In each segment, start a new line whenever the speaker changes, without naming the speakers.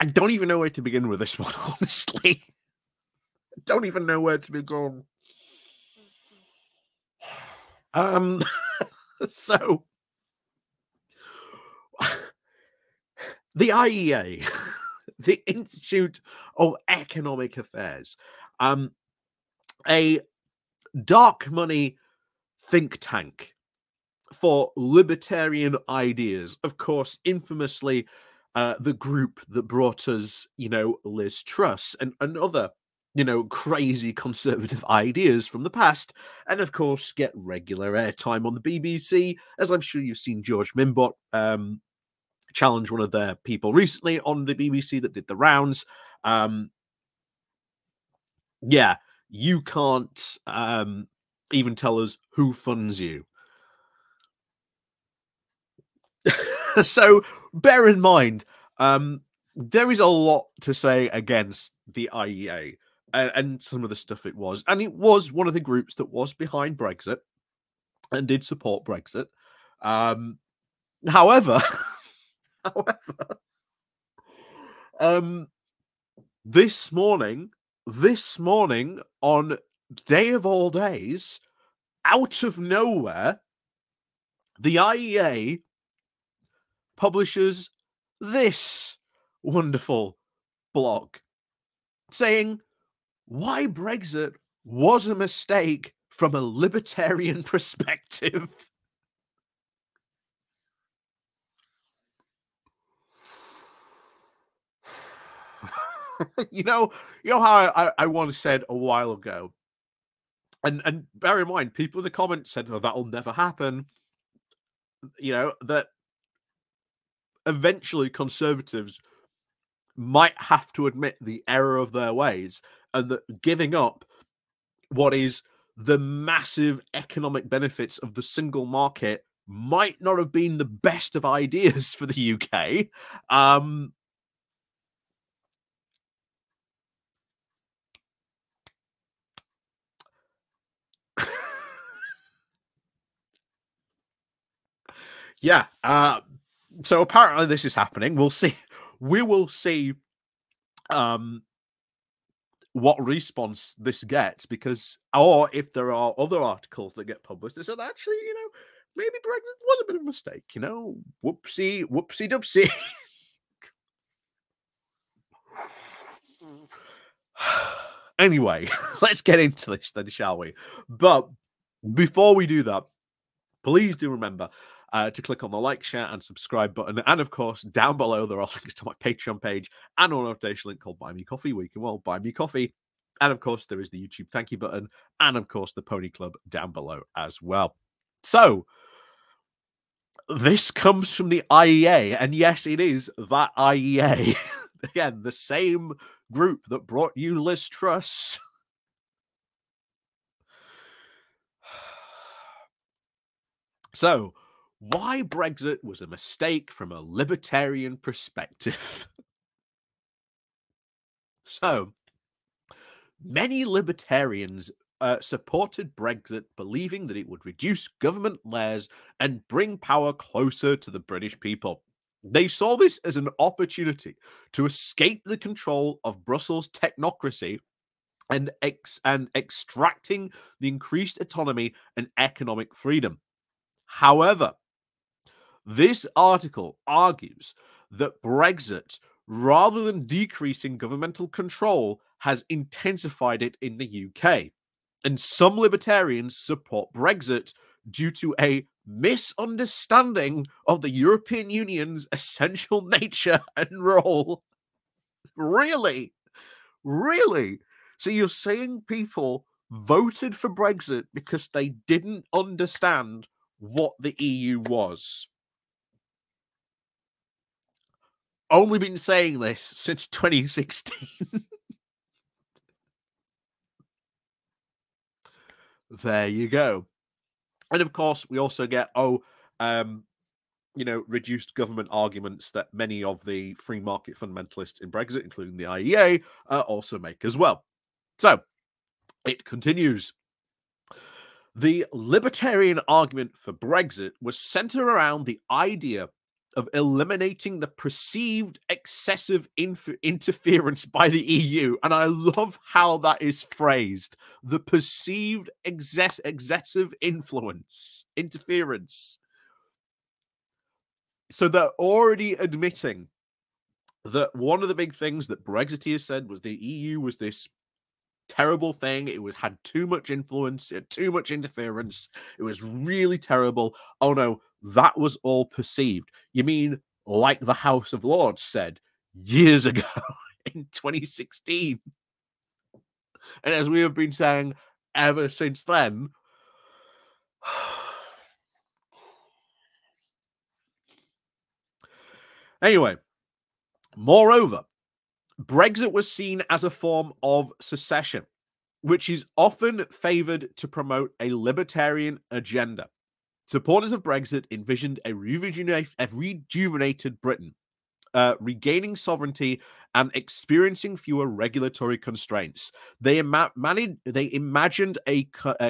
I don't even know where to begin with this one, honestly. I don't even know where to begin. So the IEA, the Institute of Economic Affairs, a dark money think tank for libertarian ideas. Of course, infamously, the group that brought us, Lis Truss and other, crazy conservative ideas from the past. And of course, get regular airtime on the BBC, as I'm sure you've seen George Minbot challenge one of their people recently on the BBC that did the rounds. Yeah, you can't even tell us who funds you. So bear in mind, there is a lot to say against the IEA and some of the stuff it was. And it was one of the groups that was behind Brexit and did support Brexit. However, this morning on day of all days, out of nowhere, the IEA publishes this wonderful blog saying why Brexit was a mistake from a libertarian perspective. you know how I once said a while ago, and bear in mind, people in the comments said, "Oh, that'll never happen." That eventually conservatives might have to admit the error of their ways, and that giving up what is the massive economic benefits of the single market might not have been the best of ideas for the UK. Yeah. So apparently this is happening. We'll see. We will see what response this gets, or if there are other articles that get published that said, actually, maybe Brexit was a bit of a mistake, whoopsie doopsie. Anyway, let's get into this then, shall we? But before we do that, please do remember to click on the like, share, and subscribe button. And of course, down below, there are links to my Patreon page and an annotation link called Buy Me Coffee, where you can, buy me coffee. And of course, there is the YouTube thank you button. And of course, the Pony Club down below as well. So, this comes from the IEA. And yes, it is that IEA. Again, the same group that brought you Lis Truss. So, why Brexit was a mistake from a libertarian perspective. So, many libertarians supported Brexit, believing that it would reduce government layers and bring power closer to the British people. They saw this as an opportunity to escape the control of Brussels technocracy and extracting the increased autonomy and economic freedom. However, this article argues that Brexit, rather than decreasing governmental control, has intensified it in the UK. And some libertarians support Brexit due to a misunderstanding of the European Union's essential nature and role. Really? Really? So you're saying people voted for Brexit because they didn't understand what the EU was? Only been saying this since 2016. There you go. And of course, we also get, reduced government arguments that many of the free market fundamentalists in Brexit, including the IEA, also make as well. So it continues. The libertarian argument for Brexit was centered around the idea of eliminating the perceived excessive interference by the EU. And I love how that is phrased. The perceived excessive interference. So they're already admitting that one of the big things that Brexiteers said was the EU was this terrible thing. It had too much influence, it had too much interference. It was really terrible. Oh no, that was all perceived. You mean like the House of Lords said years ago in 2016? And as we have been saying ever since then, anyway, moreover, Brexit was seen as a form of secession, which is often favoured to promote a libertarian agenda. Supporters of Brexit envisioned a rejuvenated Britain, regaining sovereignty and experiencing fewer regulatory constraints. They imagined a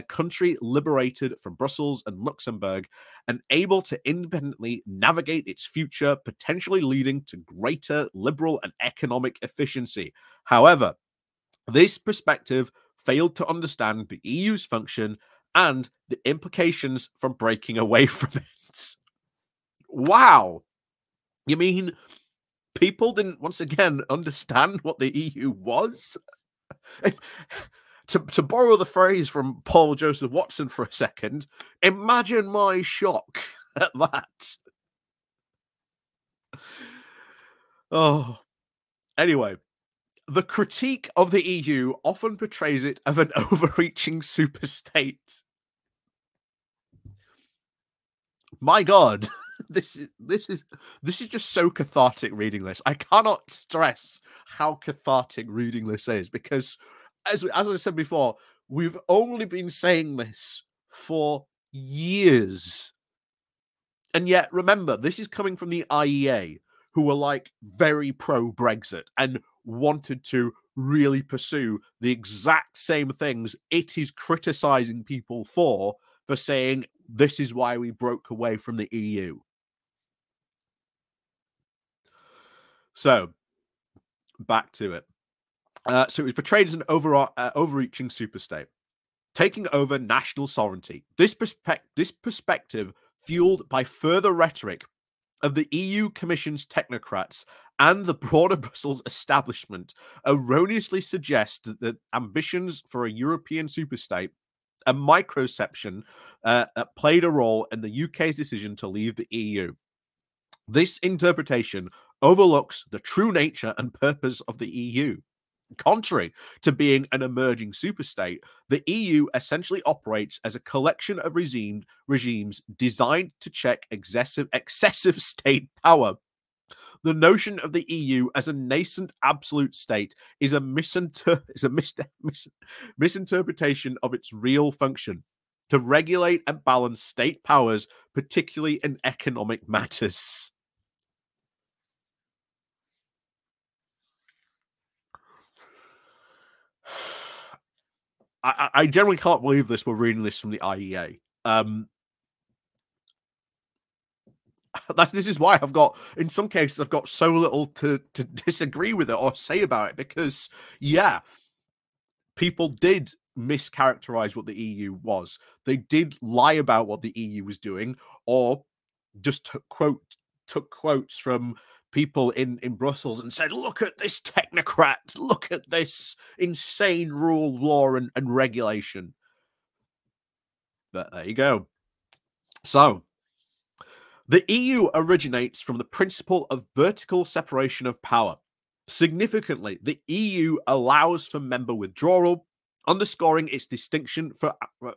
country liberated from Brussels and Luxembourg and able to independently navigate its future, potentially leading to greater liberal and economic efficiency. However, this perspective failed to understand the EU's function and the implications from breaking away from it. Wow. You mean people didn't once again understand what the EU was? To borrow the phrase from Paul Joseph Watson for a second, imagine my shock at that. Oh, anyway, the critique of the EU often portrays it as an overreaching superstate. My God, this is just so cathartic reading this. I cannot stress how cathartic reading this is, because as I said before, we've only been saying this for years. And yet, remember, this is coming from the IEA, who were like very pro-Brexit and wanted to really pursue the exact same things it is criticizing people for saying this is why we broke away from the EU. So, back to it. So it was portrayed as an overreaching superstate, taking over national sovereignty. This perspective, fueled by further rhetoric of the EU Commission's technocrats and the broader Brussels establishment, erroneously suggests that ambitions for a European superstate, a microception, played a role in the UK's decision to leave the EU. This interpretation overlooks the true nature and purpose of the EU. Contrary to being an emerging superstate, the EU essentially operates as a collection of regimes designed to check excessive state power. The notion of the EU as a nascent absolute state is a misinterpretation of its real function: to regulate and balance state powers, particularly in economic matters. I generally can't believe this. We're reading this from the IEA. This is why in some cases, I've got so little to disagree with it or say about it, because, yeah, people did mischaracterize what the EU was. They did lie about what the EU was doing, or just took quotes from people in Brussels and said, look at this technocrat, look at this insane rule of law and regulation. But there you go. So, the EU originates from the principle of vertical separation of power. Significantly, the EU allows for member withdrawal, underscoring its distinction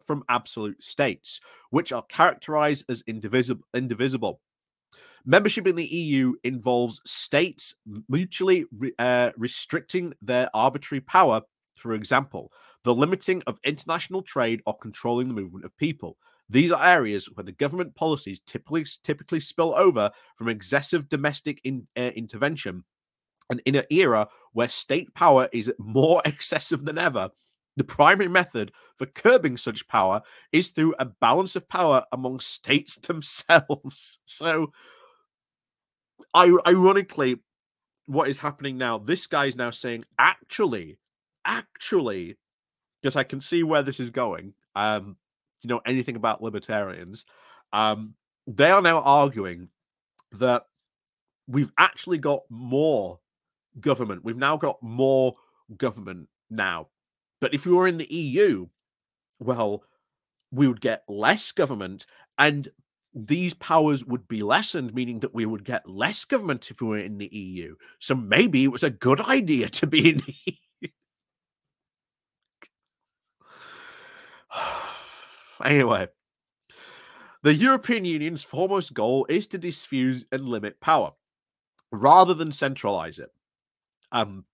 from absolute states, which are characterized as indivisible. Membership in the EU involves states mutually restricting their arbitrary power, for example, the limiting of international trade or controlling the movement of people. These are areas where the government policies typically spill over from excessive domestic intervention. And in an era where state power is more excessive than ever, the primary method for curbing such power is through a balance of power among states themselves. So, Ironically, what is happening now, this guy is now saying, actually, because I can see where this is going. You know anything about libertarians? Um, they are now arguing that we've actually got more government. We've now got more government now. But if we were in the EU, well, we would get less government and these powers would be lessened, meaning that we would get less government if we were in the EU. So maybe it was a good idea to be in the EU. Anyway, the European Union's foremost goal is to diffuse and limit power rather than centralize it. Um,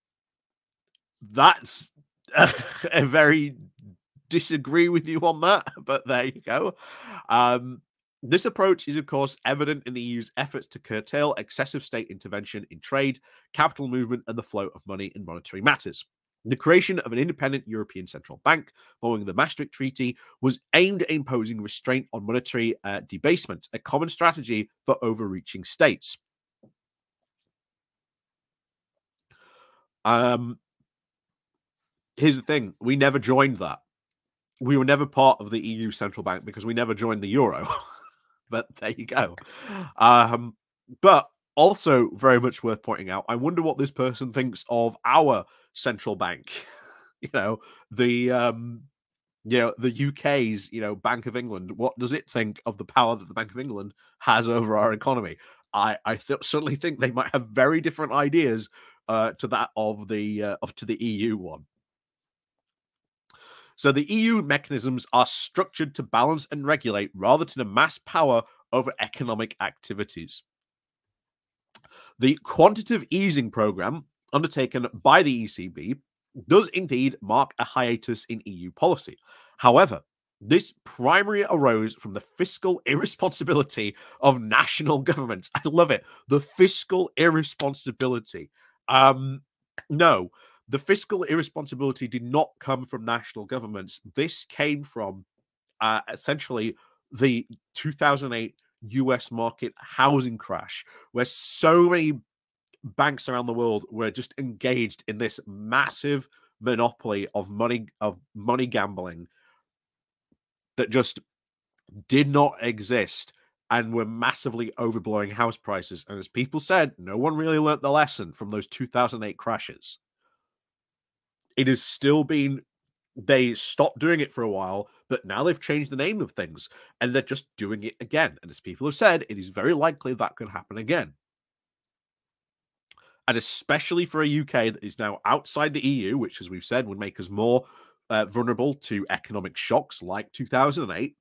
that's a very disagree with you on that, but there you go. This approach is, of course, evident in the EU's efforts to curtail excessive state intervention in trade, capital movement, and the flow of money in monetary matters. The creation of an independent European central bank following the Maastricht Treaty was aimed at imposing restraint on monetary debasement, a common strategy for overreaching states. Here's the thing: we never joined that. We were never part of the EU central bank because we never joined the euro. But there you go. But also very much worth pointing out, I wonder what this person thinks of our central bank. you know, the the UK's, Bank of England. What does it think of the power that the Bank of England has over our economy? I certainly think they might have very different ideas to that of the EU one. So the EU mechanisms are structured to balance and regulate rather than amass power over economic activities. The quantitative easing program undertaken by the ECB does indeed mark a hiatus in EU policy. However, this primarily arose from the fiscal irresponsibility of national governments. I love it. The fiscal irresponsibility. No, the fiscal irresponsibility did not come from national governments. This came from essentially the 2008 US market housing crash, where so many banks around the world were just engaged in this massive monopoly of money gambling that just did not exist and were massively overblowing house prices. And as people said, no one really learnt the lesson from those 2008 crashes. It has still been, they stopped doing it for a while, but now they've changed the name of things and they're just doing it again. And as people have said, it is very likely that could happen again. And especially for a UK that is now outside the EU, which, as we've said, would make us more vulnerable to economic shocks like 2008.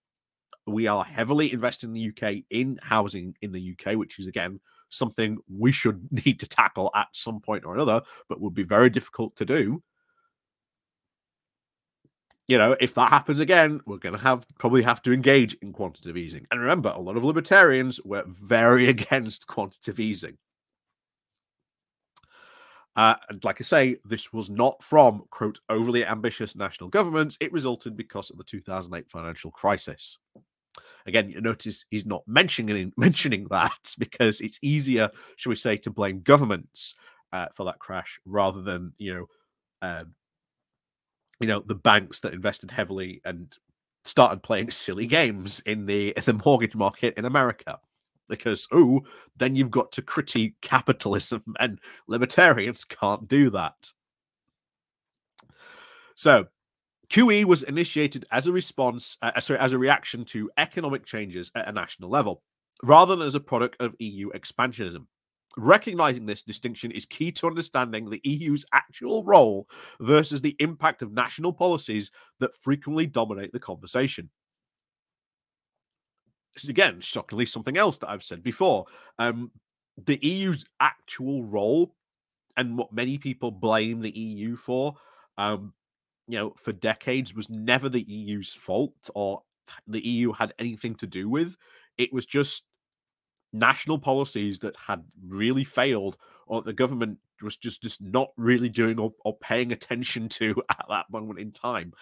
We are heavily invested in the UK in housing in the UK, which is, again, something we should need to tackle at some point or another, but would be very difficult to do. If that happens again, we're going to probably have to engage in quantitative easing. And remember, a lot of libertarians were very against quantitative easing. And like I say, this was not from, quote, overly ambitious national governments. It resulted because of the 2008 financial crisis. Again, you notice he's not mentioning that because it's easier, shall we say, to blame governments for that crash rather than the banks that invested heavily and started playing silly games in the mortgage market in America. Because, then you've got to critique capitalism, and libertarians can't do that. So, QE was initiated as a response, as a reaction to economic changes at a national level, rather than as a product of EU expansionism. Recognizing this distinction is key to understanding the EU's actual role versus the impact of national policies that frequently dominate the conversation. Again, shockingly, something else that I've said before. The EU's actual role and what many people blame the EU for, for decades was never the EU's fault or the EU had anything to do with. It was just national policies that had really failed or the government was just not really doing or paying attention to at that moment in time.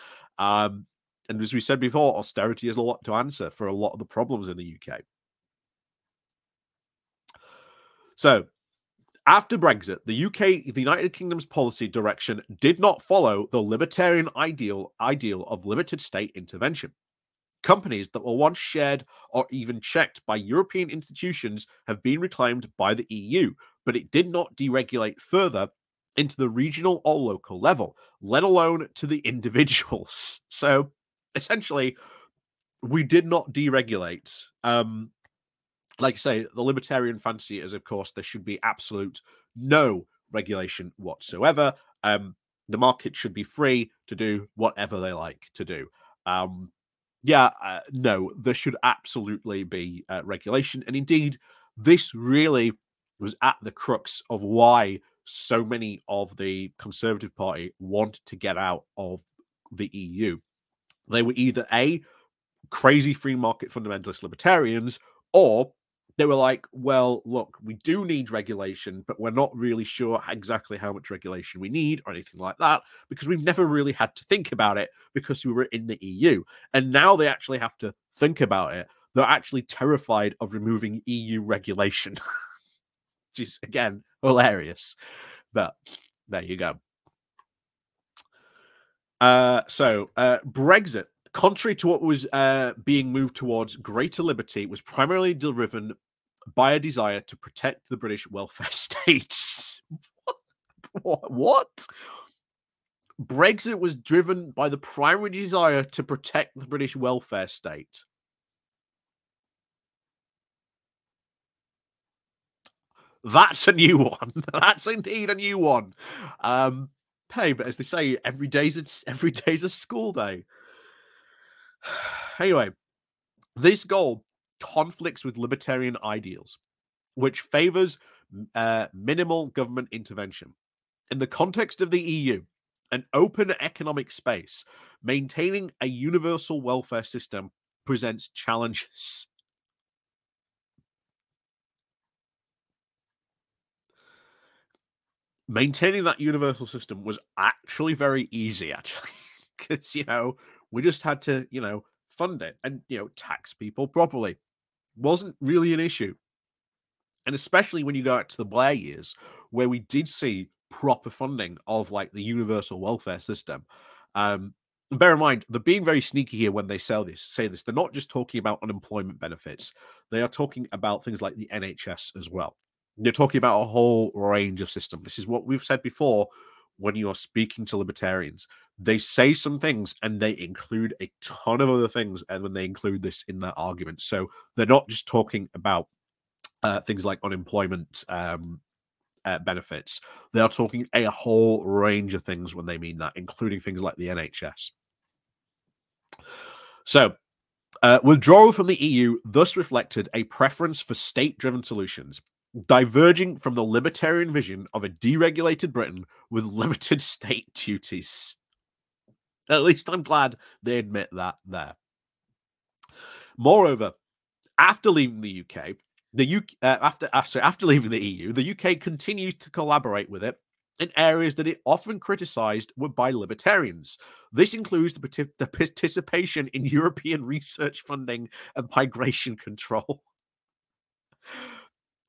And as we said before, austerity has a lot to answer for a lot of the problems in the UK. So, after Brexit, the United Kingdom's policy direction did not follow the libertarian ideal of limited state intervention. Companies that were once shared or even checked by European institutions have been reclaimed by the EU, but it did not deregulate further into the regional or local level, let alone to the individuals. So essentially, we did not deregulate. Like I say, the libertarian fancy is, of course, there should be absolute no regulation whatsoever. The market should be free to do whatever they like to do. No, there should absolutely be regulation. And indeed, this really was at the crux of why so many of the Conservative Party want to get out of the EU. They were either A, crazy free market fundamentalist libertarians, or they were like, well, look, we do need regulation, but we're not really sure exactly how much regulation we need or anything like that, because we've never really had to think about it because we were in the EU. And now they actually have to think about it. They're actually terrified of removing EU regulation, which is, again, hilarious. But there you go. Brexit, contrary to what was being moved towards greater liberty, was primarily driven by a desire to protect the British welfare states. What? Brexit was driven by the primary desire to protect the British welfare state. That's a new one. That's indeed a new one. Hey, but as they say, every day's a school day. Anyway, this goal conflicts with libertarian ideals, which favors minimal government intervention. In the context of the EU, an open economic space, maintaining a universal welfare system presents challenges. Maintaining that universal system was actually very easy, actually, because, we just had to, fund it and, tax people properly. Wasn't really an issue. And especially when you go out to the Blair years, where we did see proper funding of like the universal welfare system. Bear in mind, they're being very sneaky here when they say this. They're not just talking about unemployment benefits. They are talking about things like the NHS as well. They're talking about a whole range of systems. This is what we've said before when you are speaking to libertarians. They say some things and they include a ton of other things, and when they include this in their arguments. So they're not just talking about things like unemployment benefits. They are talking a whole range of things when they mean that, including things like the NHS. So, withdrawal from the EU thus reflected a preference for state-driven solutions, diverging from the libertarian vision of a deregulated Britain with limited state duties. At least I'm glad they admit that there. Moreover, after leaving the UK, after leaving the EU, the UK continues to collaborate with it in areas that it often criticised were by libertarians. This includes the participation in European research funding and migration control.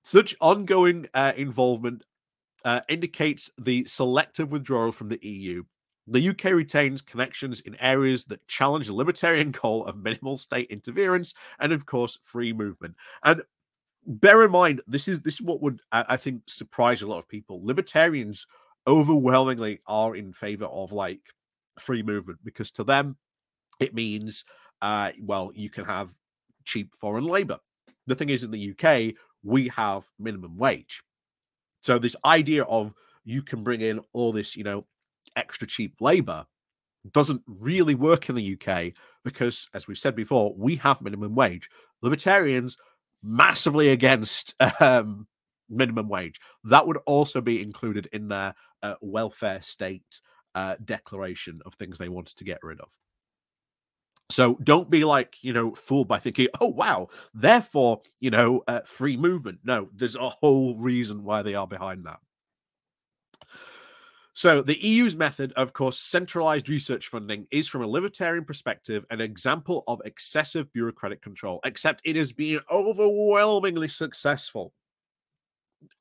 Such ongoing involvement indicates the selective withdrawal from the EU. The UK retains connections in areas that challenge the libertarian goal of minimal state interference and, of course, free movement. And bear in mind, this is what would, I think, surprise a lot of people. Libertarians overwhelmingly are in favor of like free movement, because to them it means, you can have cheap foreign labor. The thing is, in the UK, we have minimum wage. So this idea of you can bring in all this, extra cheap labor doesn't really work in the UK because, as we've said before, we have minimum wage. Libertarians massively against minimum wage. That would also be included in their welfare state declaration of things they wanted to get rid of. So don't be like, fooled by thinking, oh, wow, therefore, free movement. No, there's a whole reason why they are behind that. So the EU's method, of course, centralized research funding, is from a libertarian perspective an example of excessive bureaucratic control, except it has been overwhelmingly successful.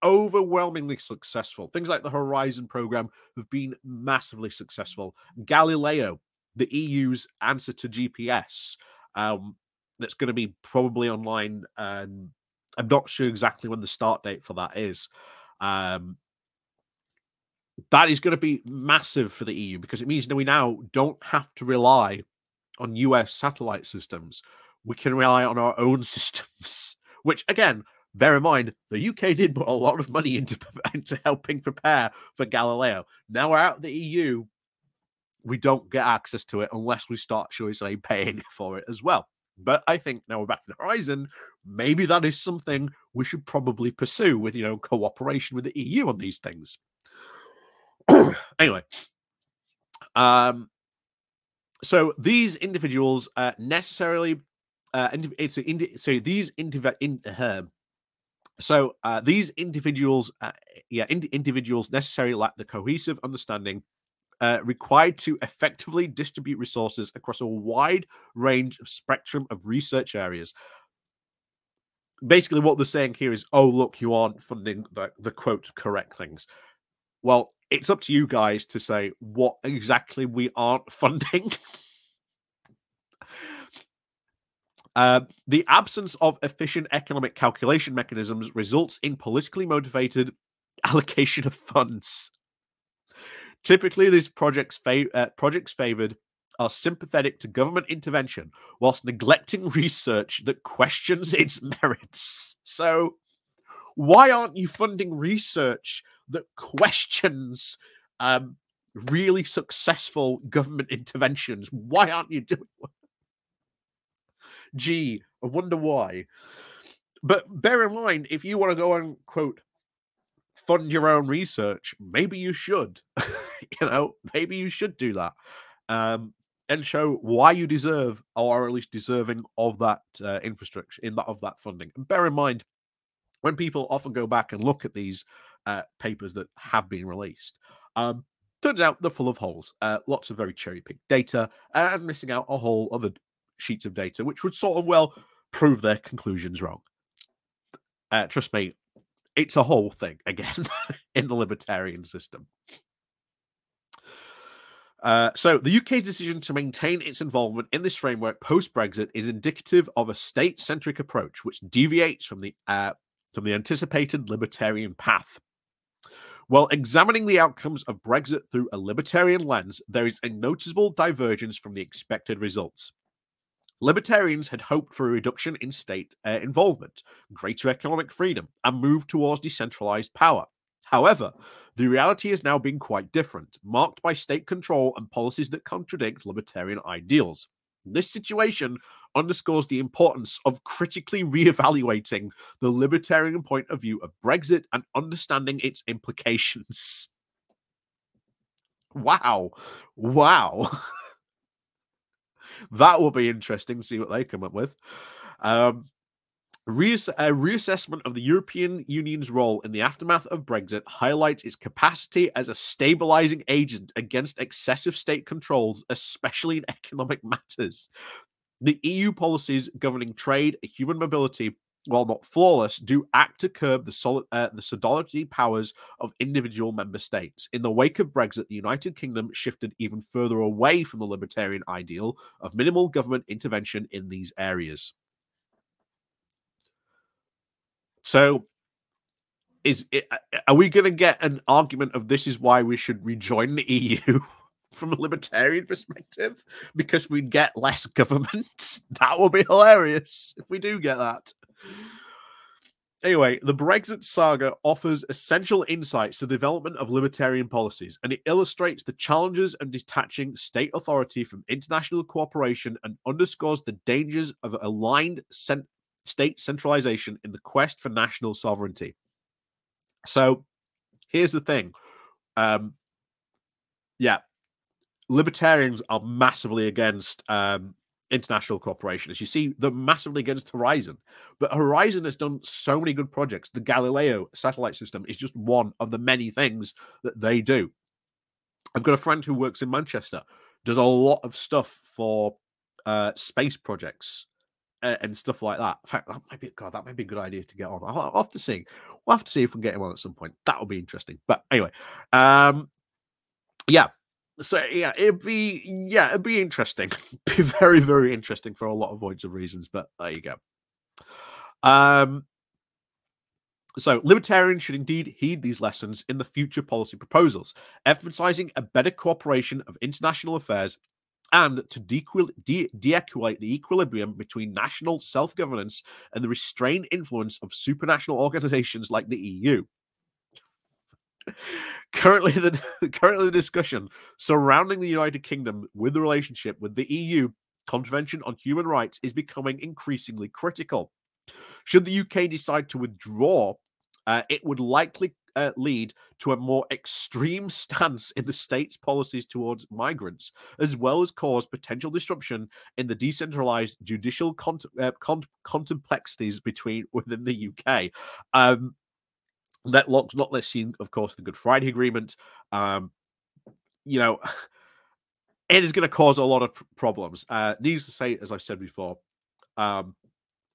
overwhelmingly successful. Things like the Horizon program have been massively successful. Galileo, the EU's answer to GPS, that's going to be probably online. And I'm not sure exactly when the start date for that is. That is going to be massive for the EU because it means that we now don't have to rely on US satellite systems. We can rely on our own systems, which, again, bear in mind, the UK did put a lot of money into helping prepare for Galileo. Now we're out of the EU, we don't get access to it unless we start, shall we say, paying for it as well. But I think now we're back in Horizon, maybe that is something we should probably pursue with, cooperation with the EU on these things. Anyway, so these individuals necessarily, these individuals, individuals necessarily lack the cohesive understanding required to effectively distribute resources across a wide range of spectrum of research areas. Basically, what they're saying here is, oh, look, you aren't funding the quote correct things. Well, it's up to you guys to say what exactly we aren't funding. The absence of efficient economic calculation mechanisms results in politically motivated allocation of funds. Typically, these projects favored are sympathetic to government intervention whilst neglecting research that questions its merits. So, why aren't you funding research that questions really successful government interventions? Why aren't you doing it? Gee, I wonder why. But bear in mind, if you want to go and, quote, fund your own research, maybe you should. Maybe you should do that. And show why you deserve, or are at least deserving of that infrastructure, of that funding. And bear in mind, when people often go back and look at these papers that have been released, turns out they're full of holes. Lots of very cherry-picked data, and missing out a whole other sheets of data, which would sort of, well, prove their conclusions wrong. Trust me, it's a whole thing, again, in the libertarian system. So the UK's decision to maintain its involvement in this framework post-Brexit is indicative of a state-centric approach which deviates from the anticipated libertarian path. While examining the outcomes of Brexit through a libertarian lens, there is a noticeable divergence from the expected results. Libertarians had hoped for a reduction in state involvement, greater economic freedom, and move towards decentralized power. However, the reality has now been quite different, marked by state control and policies that contradict libertarian ideals. This situation underscores the importance of critically re-evaluating the libertarian point of view of Brexit and understanding its implications. Wow. That will be interesting to see what they come up with. Reassessment of the European Union's role in the aftermath of Brexit highlights its capacity as a stabilizing agent against excessive state controls, especially in economic matters. The EU policies governing trade and human mobility, while not flawless, do act to curb the solidarity powers of individual member states. In the wake of Brexit, the United Kingdom shifted even further away from the libertarian ideal of minimal government intervention in these areas. So, are we going to get an argument of this is why we should rejoin the EU from a libertarian perspective? Because we'd get less government? That will be hilarious if we do get that. Anyway, the Brexit saga offers essential insights to the development of libertarian policies, and it illustrates the challenges of detaching state authority from international cooperation and underscores the dangers of aligned state centralization in the quest for national sovereignty. So here's the thing. Libertarians are massively against international cooperation. As you see, they're massively against Horizon. But Horizon has done so many good projects. The Galileo satellite system is just one of the many things that they do. I've got a friend who works in Manchester, does a lot of stuff for space projects. and stuff like that. In fact, that might be a good idea to get on. I'll have to see. We'll have to see if we can get him on at some point. That will be interesting. But anyway, yeah. So yeah, it'd be interesting. Be very, very interesting for a lot of points of reasons. But there you go. So libertarians should indeed heed these lessons in the future policy proposals, emphasizing a better cooperation of international affairs and to de-escalate the equilibrium between national self-governance and the restrained influence of supranational organizations like the EU. Currently, the discussion surrounding the United Kingdom with the relationship with the EU Convention on Human Rights is becoming increasingly critical. Should the UK decide to withdraw, it would likely lead to a more extreme stance in the state's policies towards migrants, as well as cause potential disruption in the decentralized judicial complexities within the UK. Not less seen, of course, the Good Friday Agreement. You know, it is going to cause a lot of problems. Needless to say, as I said before,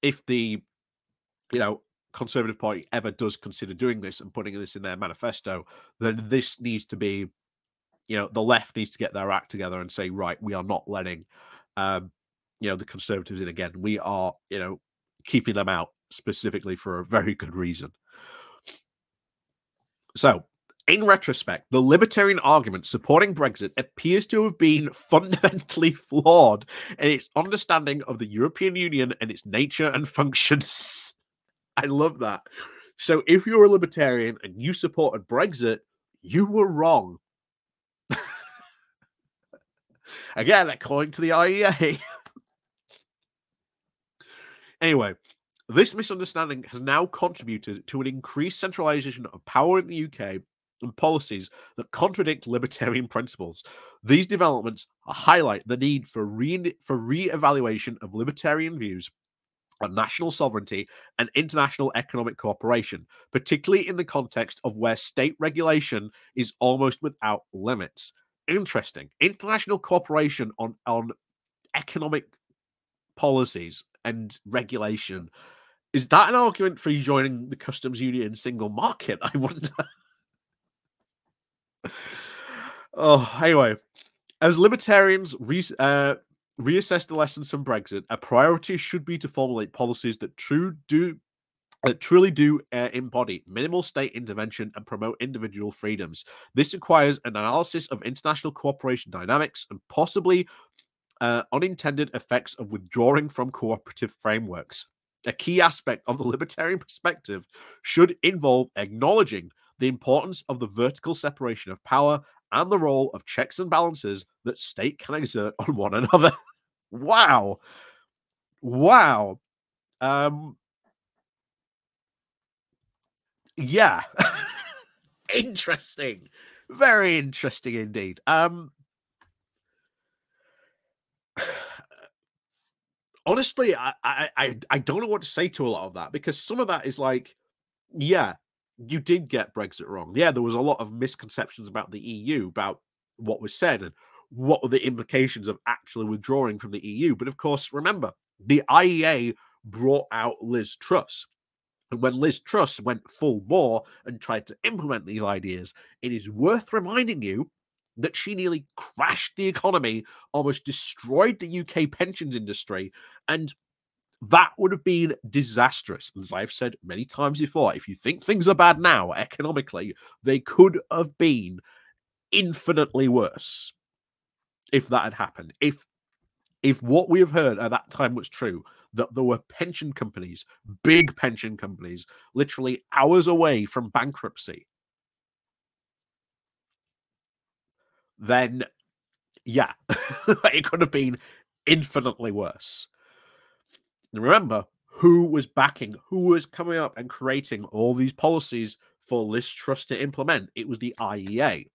if the Conservative Party ever does consider doing this and putting this in their manifesto, then this needs to be, the left needs to get their act together and say, right, we are not letting, the Conservatives in again. We are, keeping them out specifically for a very good reason. So, in retrospect, the libertarian argument supporting Brexit appears to have been fundamentally flawed in its understanding of the European Union and its nature and functions. I love that. So if you're a libertarian and you supported Brexit, you were wrong. Again, according to the IEA. Anyway, this misunderstanding has now contributed to an increased centralization of power in the UK and policies that contradict libertarian principles. These developments highlight the need for re-evaluation of libertarian views on national sovereignty and international economic cooperation, particularly in the context of where state regulation is almost without limits. Interesting. International cooperation on economic policies and regulation. Is that an argument for you joining the customs union single market? I wonder. Anyway, as libertarians reassess the lessons from Brexit, a priority should be to formulate policies that truly do embody minimal state intervention and promote individual freedoms. This requires an analysis of international cooperation dynamics and possibly unintended effects of withdrawing from cooperative frameworks. A key aspect of the libertarian perspective should involve acknowledging the importance of the vertical separation of power and the role of checks and balances that state can exert on one another. Wow. Yeah. Interesting. Very interesting indeed. Honestly, I don't know what to say to a lot of that, because some of that is like, yeah, you did get Brexit wrong. Yeah, there was a lot of misconceptions about the EU, about what was said and what were the implications of actually withdrawing from the EU. But of course, remember, the IEA brought out Lis Truss. And when Lis Truss went full bore and tried to implement these ideas, it is worth reminding you that she nearly crashed the economy, almost destroyed the UK pensions industry, and that would have been disastrous. As I've said many times before, if you think things are bad now economically, they could have been infinitely worse if that had happened. If what we have heard at that time was true, that there were pension companies, big pension companies, literally hours away from bankruptcy, then yeah, it could have been infinitely worse. And remember, who was coming up and creating all these policies for Lis Truss to implement? It was the IEA.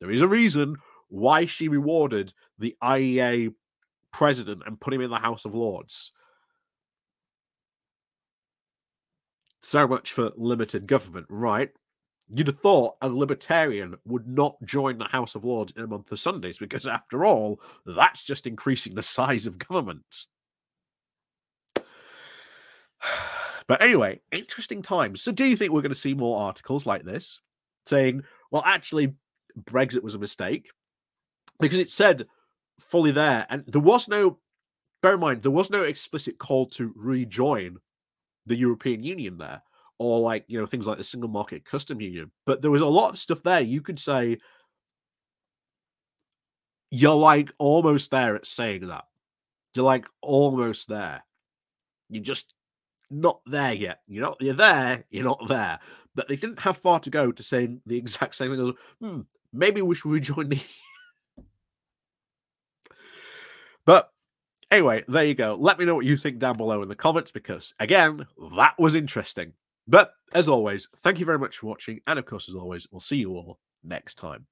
There is a reason why she rewarded the IEA president and put him in the House of Lords. So much for limited government, right? You'd have thought a libertarian would not join the House of Lords in a month of Sundays, because after all, that's just increasing the size of government. But anyway, interesting times. So do you think we're going to see more articles like this saying, well, actually, Brexit was a mistake? Because it said fully there, and there was no, bear in mind, there was no explicit call to rejoin the European Union there, or like, you know, things like the single market custom union. But there was a lot of stuff there. You could say you're like almost there at saying that. You're like almost there. You're just not there yet. You're there, you're not there. But they didn't have far to go to saying the exact same thing as, maybe we should rejoin the. But anyway, there you go. Let me know what you think down below in the comments, because again, that was interesting. But as always, thank you very much for watching. And of course, as always, we'll see you all next time.